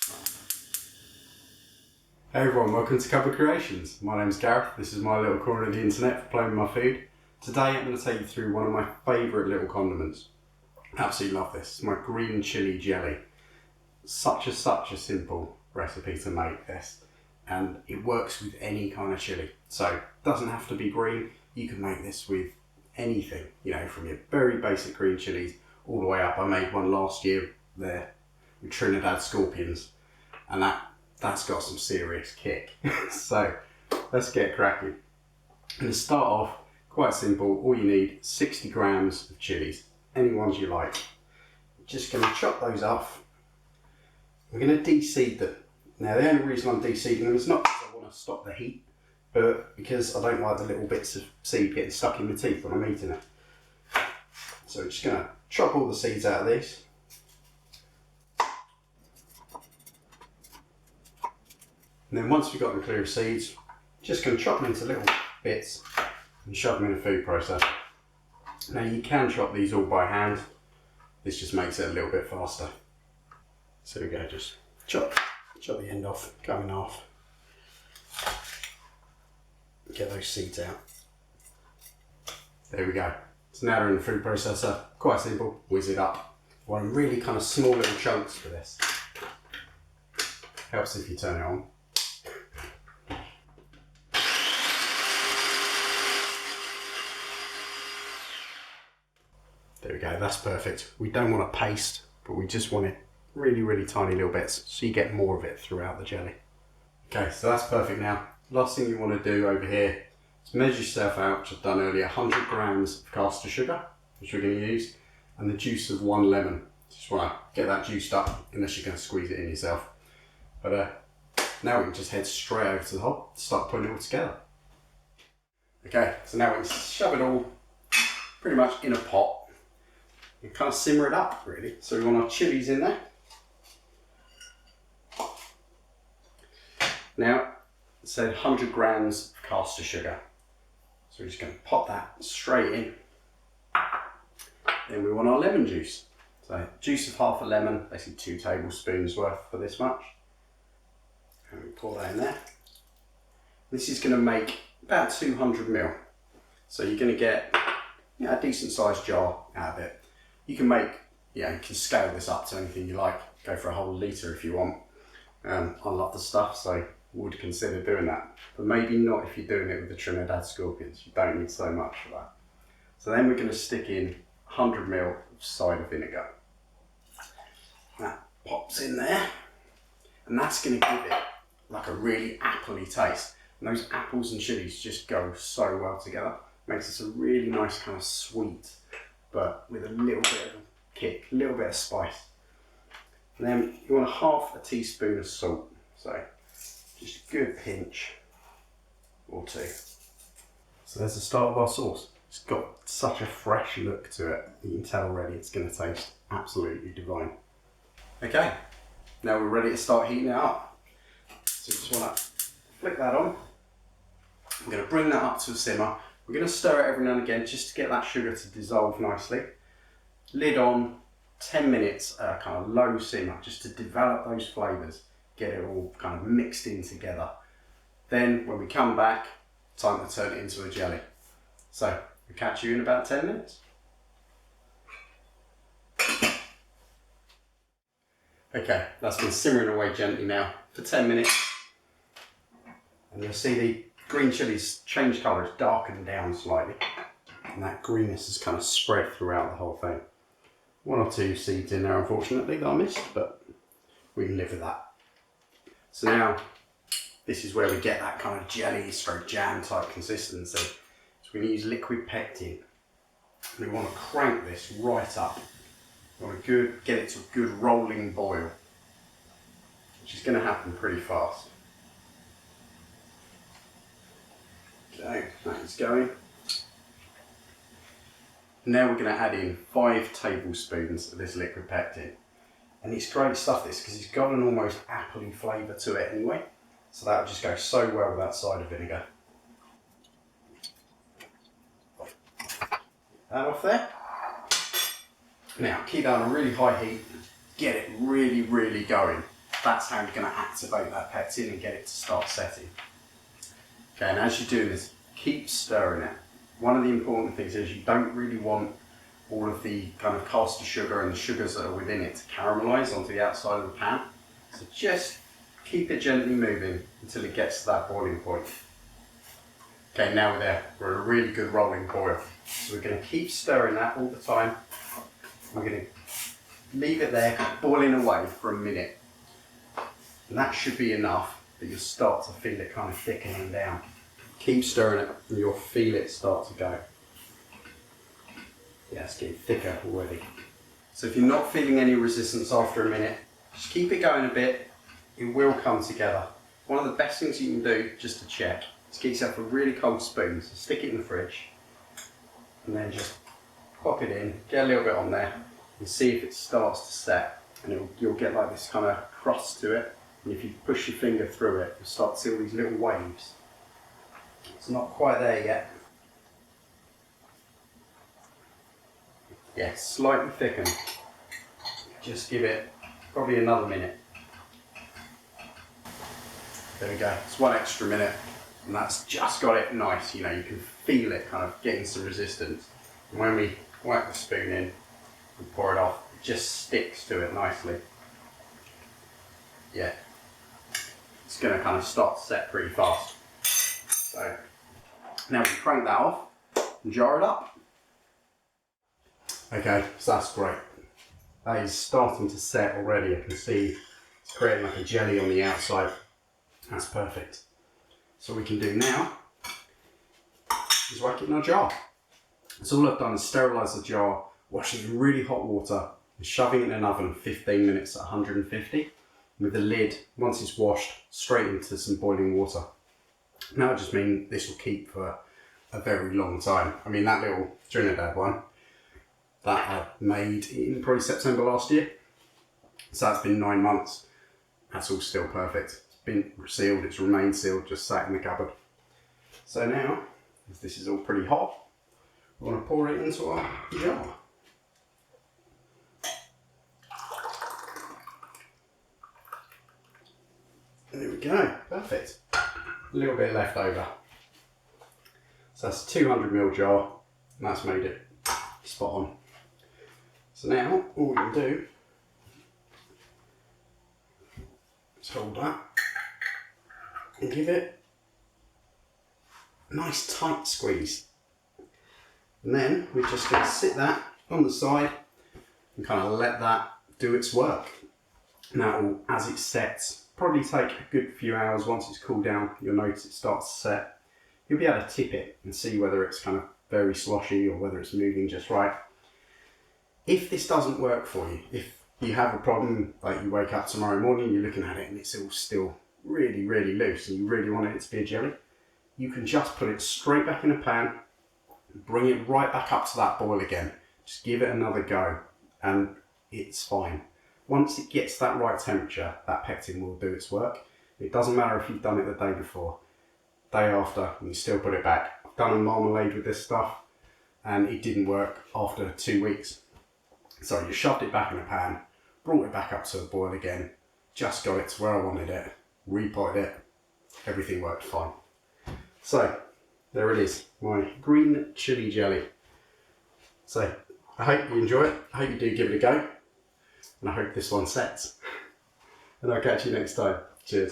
Hey everyone, welcome to Cupboard Creations. My name's Gareth, this is my little corner of the internet for playing with my food. Today I'm going to take you through one of my favourite little condiments. Absolutely love this. It's my green chilli jelly. Such a simple recipe to make this, and it works with any kind of chilli. So it doesn't have to be green, you can make this with anything, you know, from your very basic green chillies all the way up. I made one last year there with Trinidad Scorpions, and that's got some serious kick. So let's get cracking. And to start off, quite simple, all you need 60 grams of chillies, any ones you like. Just going to chop those off. We're going to de-seed them. Now the only reason I'm de-seeding them is not because I want to stop the heat, but because I don't like the little bits of seed getting stuck in my teeth when I'm eating it. So we're just going to chop all the seeds out of these. And then once we've got them clear of seeds, just going to chop them into little bits and shove them in a food processor. Now you can chop these all by hand, this just makes it a little bit faster. So we go, just chop the end off, cut in half, get those seeds out. There we go. So now they're in the food processor, quite simple, whiz it up. I want them really kind of small little chunks for this. Helps if you turn it on. There we go, that's perfect. We don't want a paste, but we just want it really tiny little bits so you get more of it throughout the jelly. Okay, so that's perfect now. Last thing you want to do over here is measure yourself out, which I've done earlier, 100 grams of castor sugar, which we're going to use, and the juice of 1 lemon. Just want to get that juiced up, unless you're going to squeeze it in yourself. But now we can just head straight over to the hob, start putting it all together. Okay, so now we can shove it all pretty much in a pot and kind of simmer it up really. So we want our chillies in there. Now, it said 100 grams of castor sugar. So we're just going to pop that straight in. Then we want our lemon juice. So juice of half a lemon, basically 2 tablespoons worth for this much. And we pour that in there. This is going to make about 200 ml. So you're going to get a decent sized jar out of it. You can make, you can scale this up to anything you like. Go for a whole litre if you want. I love the stuff, so would consider doing that. But maybe not if you're doing it with the Trinidad Scorpions. You don't need so much for that. So then we're going to stick in 100 ml of cider vinegar. That pops in there. And that's going to give it like a really appley taste. And those apples and chillies just go so well together. Makes this a really nice kind of sweet, but with a little bit of a kick, a little bit of spice. And then you want half a teaspoon of salt. So just a good pinch or 2. So there's the start of our sauce. It's got such a fresh look to it. You can tell already it's going to taste absolutely divine. Okay, now we're ready to start heating it up. So you just want to flick that on. I'm going to bring that up to a simmer. We're going to stir it every now and again just to get that sugar to dissolve nicely. Lid on, 10 minutes, kind of low simmer, just to develop those flavours, get it all kind of mixed in together. Then when we come back, time to turn it into a jelly. So we'll catch you in about 10 minutes. Okay, that's been simmering away gently now for 10 minutes. And you'll see the green chillies change colour, it's darkened down slightly. And that greenness has kind of spread throughout the whole thing. 1 or 2 seeds in there unfortunately that I missed, but we can live with that. So now, this is where we get that kind of jelly stroke jam type consistency. So we're going to use liquid pectin. We want to crank this right up. We want to get it to a good rolling boil, which is going to happen pretty fast. Okay, that is going. Now we're going to add in 5 tablespoons of this liquid pectin. And it's great stuff this, because it's got an almost appley flavour to it anyway. So that will just go so well with that cider vinegar. That off there. Now keep that on a really high heat, get it really going. That's how you're going to activate that pectin and get it to start setting. Okay, and as you do this, keep stirring it. One of the important things is you don't really want all of the kind of castor sugar and the sugars that are within it to caramelise onto the outside of the pan. So just keep it gently moving until it gets to that boiling point. Okay, now we're there. We're at a really good rolling boil. So we're going to keep stirring that all the time. We're going to leave it there boiling away for a minute. And that should be enough that you'll start to feel it kind of thickening down. Keep stirring it and you'll feel it start to go. Yeah, it's getting thicker already. So if you're not feeling any resistance after a minute, just keep it going a bit. It will come together. One of the best things you can do, just to check, is get yourself a really cold spoon. So stick it in the fridge and then just pop it in, get a little bit on there and see if it starts to set. And you'll get like this kind of crust to it. And if you push your finger through it, you'll start to see all these little waves. It's not quite there yet. Yeah, slightly thickened. Just give it probably another minute. There we go, it's 1 extra minute and that's just got it nice, you know, you can feel it kind of getting some resistance. And when we whack the spoon in and pour it off, it just sticks to it nicely. Yeah, it's going to kind of start to set pretty fast. So now we can crank that off and jar it up. Okay, so that's great. That is starting to set already. I can see it's creating like a jelly on the outside. That's perfect. So what we can do now is whack it in our jar. So all I've done is sterilise the jar, wash it in really hot water and shoving it in an oven 15 minutes at 150 with the lid, once it's washed, straight into some boiling water. Now it just means this will keep for a very long time. I mean, that little Trinidad one, that I made in probably September last year. So that's been 9 months. That's all still perfect. It's been sealed, it's remained sealed, just sat in the cupboard. So now, as this is all pretty hot, we want to pour it into our jar. There we go, perfect. A little bit left over. So that's a 200ml jar, and that's made it spot on. So now, all we can do is hold that and give it a nice tight squeeze. And then we're just going to sit that on the side and kind of let that do its work. Now, as it sets, probably take a good few hours. Once it's cooled down, you'll notice it starts to set. You'll be able to tip it and see whether it's kind of very sloshy or whether it's moving just right. If this doesn't work for you, if you have a problem, like you wake up tomorrow morning, you're looking at it and it's all still really, really loose and you really want it to be a jelly, you can just put it straight back in a pan, bring it right back up to that boil again. Just give it another go and it's fine. Once it gets that right temperature, that pectin will do its work. It doesn't matter if you've done it the day before, day after, and you still put it back. I've done a marmalade with this stuff and it didn't work after 2 weeks. So you shoved it back in a pan, brought it back up to the boil again, just got it to where I wanted it, repotted it, everything worked fine. So there it is, my green chili jelly. So I hope you enjoy it, I hope you do give it a go, and I hope this one sets. And I'll catch you next time. Cheers.